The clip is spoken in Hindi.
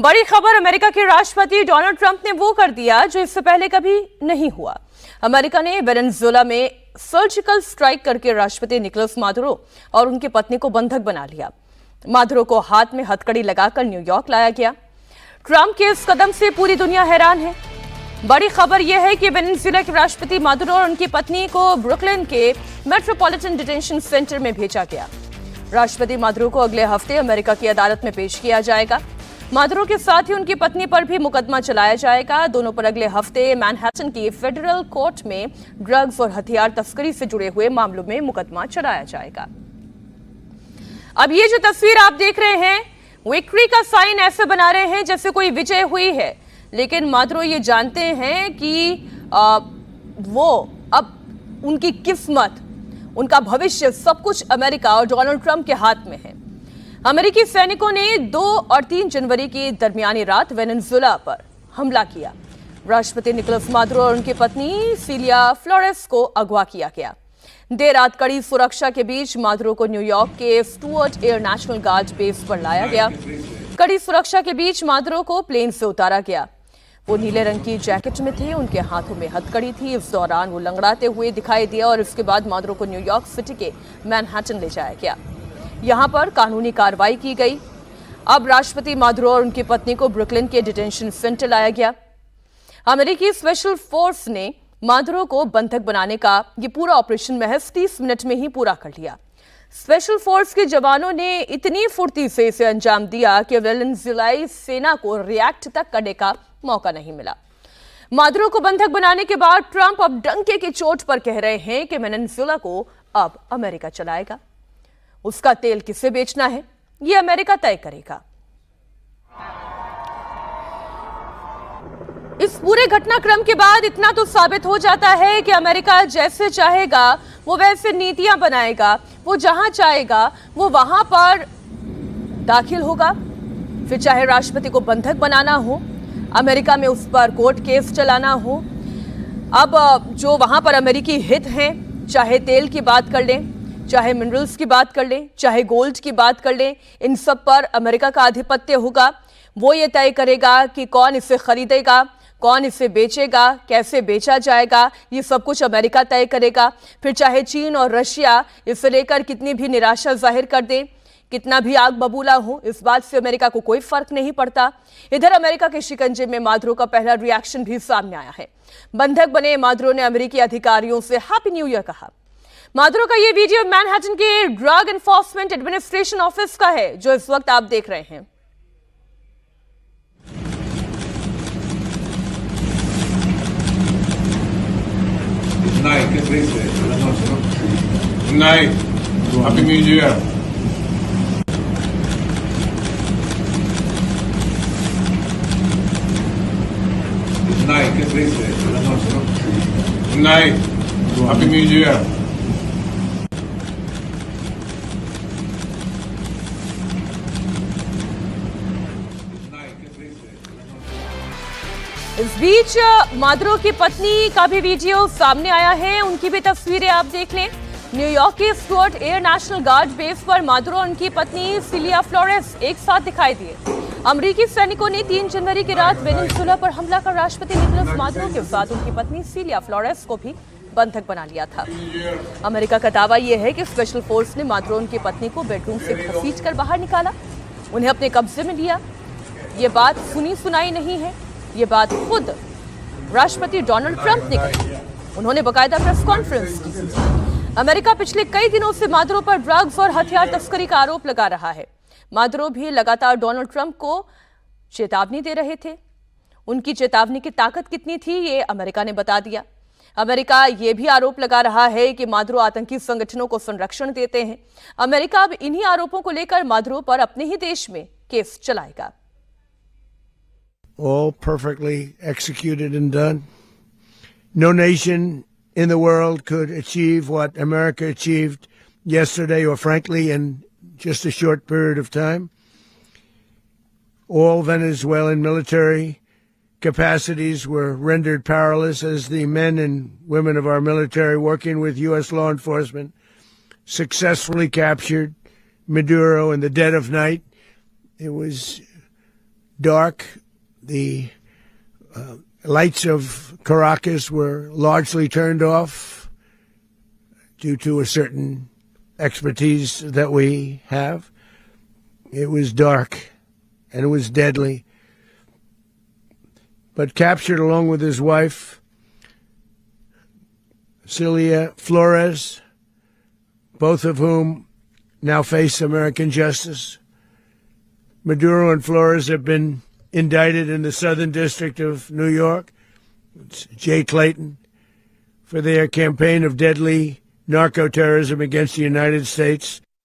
बड़ी खबर, अमेरिका के राष्ट्रपति डोनाल्ड ट्रंप ने वो कर दिया जो इससे पहले कभी नहीं हुआ। अमेरिका ने वेनेजुएला में सर्जिकल स्ट्राइक करके राष्ट्रपति निकोलस मादुरो और उनकी पत्नी को बंधक बना लिया। मादुरो को हाथ में हथकड़ी लगाकर न्यूयॉर्क लाया गया। ट्रंप के इस कदम से पूरी दुनिया हैरान है। बड़ी खबर यह है कि वेनेजुएला के राष्ट्रपति मादुरो और उनकी पत्नी को ब्रुकलिन के मेट्रोपॉलिटन डिटेंशन सेंटर में भेजा गया। राष्ट्रपति मादुरो को अगले हफ्ते अमेरिका की अदालत में पेश किया जाएगा। मादुरो के साथ ही उनकी पत्नी पर भी मुकदमा चलाया जाएगा। दोनों पर अगले हफ्ते मैनहट्टन की फेडरल कोर्ट में ड्रग्स और हथियार तस्करी से जुड़े हुए मामलों में मुकदमा चलाया जाएगा। अब ये जो तस्वीर आप देख रहे हैं, विक्ट्री का साइन ऐसे बना रहे हैं जैसे कोई विजय हुई है, लेकिन मादुरो ये जानते हैं कि वो अब उनकी किस्मत, उनका भविष्य, सब कुछ अमेरिका और डोनाल्ड ट्रंप के हाथ में है। अमेरिकी सैनिकों ने 2 और 3 जनवरी की दरमियानी रात वेनेजुएला पर हमला किया। राष्ट्रपति निकोलस मादुरो और उनकी पत्नी सिलिया फ्लोरेस को अगवा किया गया। देर रात कड़ी सुरक्षा के बीच मादुरो को न्यूयॉर्क के Stuart air national guard base पर लाया गया। कड़ी सुरक्षा के बीच मादुरो को प्लेन से उतारा गया। वो नीले रंग की जैकेट में थे, उनके हाथों में हथकड़ी थी। इस दौरान वो लंगड़ाते हुए दिखाई दिया और इसके बाद मादुरो को न्यूयॉर्क सिटी के मैनहट्टन ले जाया गया। यहां पर कानूनी कार्रवाई की गई। अब राष्ट्रपति मादुरो और उनकी पत्नी को ब्रुकलिन के डिटेंशन सेंटर लाया गया। अमेरिकी स्पेशल फोर्स ने मादुरो को बंधक बनाने का ये पूरा ऑपरेशन महज 30 मिनट में ही पूरा कर लिया। स्पेशल फोर्स के जवानों ने इतनी फुर्ती से इसे अंजाम दिया कि वेनेजुएलाई सेना को रिएक्ट तक करने का मौका नहीं मिला। मादुरो को बंधक बनाने के बाद ट्रंप अब डंके की चोट पर कह रहे हैं कि वेनेजुएला को अब अमेरिका चलाएगा। उसका तेल किसे बेचना है, यह अमेरिका तय करेगा। इस पूरे घटनाक्रम के बाद इतना तो साबित हो जाता है कि अमेरिका जैसे चाहेगा वो वैसे नीतियां बनाएगा। वो जहां चाहेगा वो वहां पर दाखिल होगा। फिर चाहे राष्ट्रपति को बंधक बनाना हो, अमेरिका में उस पर कोर्ट केस चलाना हो। अब जो वहां पर अमेरिकी हित हैं, चाहे तेल की बात कर लें, चाहे मिनरल्स की बात कर लें, चाहे गोल्ड की बात कर लें, इन सब पर अमेरिका का आधिपत्य होगा। वो ये तय करेगा कि कौन इसे खरीदेगा, कौन इसे बेचेगा, कैसे बेचा जाएगा, ये सब कुछ अमेरिका तय करेगा। फिर चाहे चीन और रशिया इसे लेकर कितनी भी निराशा जाहिर कर दें, कितना भी आग बबूला हो, इस बात से अमेरिका को कोई फर्क नहीं पड़ता। इधर अमेरिका के शिकंजे में मादुरो का पहला रिएक्शन भी सामने आया है। बंधक बने मादुरो ने अमेरिकी अधिकारियों से हैप्पी न्यू ईयर कहा। मादुरो का ये वीडियो मैनहट्टन के ड्रग एनफोर्समेंट एडमिनिस्ट्रेशन ऑफिस का है, जो इस वक्त आप देख रहे हैं। Happy New Year. Che triste, la notte, no? Good night. Happy New Year. इस बीच मादुरो की पत्नी का भी वीडियो सामने आया है। उनकी भी तस्वीरें आप देख लें। न्यूयॉर्क के Stuart air national guard base पर मादुरो और उनकी पत्नी सिलिया फ्लोरेस एक साथ दिखाई दिए। अमेरिकी सैनिकों ने 3 जनवरी की रात वेनेजुएला पर हमला कर राष्ट्रपति निकोलस मादुरो के साथ उनकी पत्नी सिलिया फ्लोरेस को भी बंधक बना लिया था। अमेरिका का दावा यह है कि स्पेशल फोर्स ने मादुरो और उनकी पत्नी को बेडरूम से घसीटकर बाहर निकाला, उन्हें अपने कब्जे में लिया। ये बात सुनी सुनाई नहीं है, ये बात खुद राष्ट्रपति डोनाल्ड ट्रंप ने कही। उन्होंने बकायदा प्रेस कॉन्फ्रेंस की। अमेरिका पिछले कई दिनों से मादुरो पर ड्रग्स और हथियार तस्करी का आरोप लगा रहा है। मादुरो भी लगातार डोनाल्ड ट्रंप को चेतावनी दे रहे थे। उनकी चेतावनी की ताकत कितनी थी, ये अमेरिका ने बता दिया। अमेरिका ये भी आरोप लगा रहा है कि मादुरो आतंकी संगठनों को संरक्षण देते हैं। अमेरिका अब इन्हीं आरोपों को लेकर मादुरो पर अपने ही देश में केस चलाएगा। All perfectly executed and done. No nation in the world could achieve what America achieved yesterday, or frankly in just a short period of time. All Venezuelan military capacities were rendered powerless as the men and women of our military, working with U.S. law enforcement, successfully captured Maduro in the dead of night. It was dark. The lights of Caracas were largely turned off due to a certain expertise that we have. It was dark and it was deadly. But captured along with his wife, Celia Flores, both of whom now face American justice. Maduro and Flores have been indicted in the Southern District of New York. It's Jay Clayton, for their campaign of deadly narco-terrorism against the United States.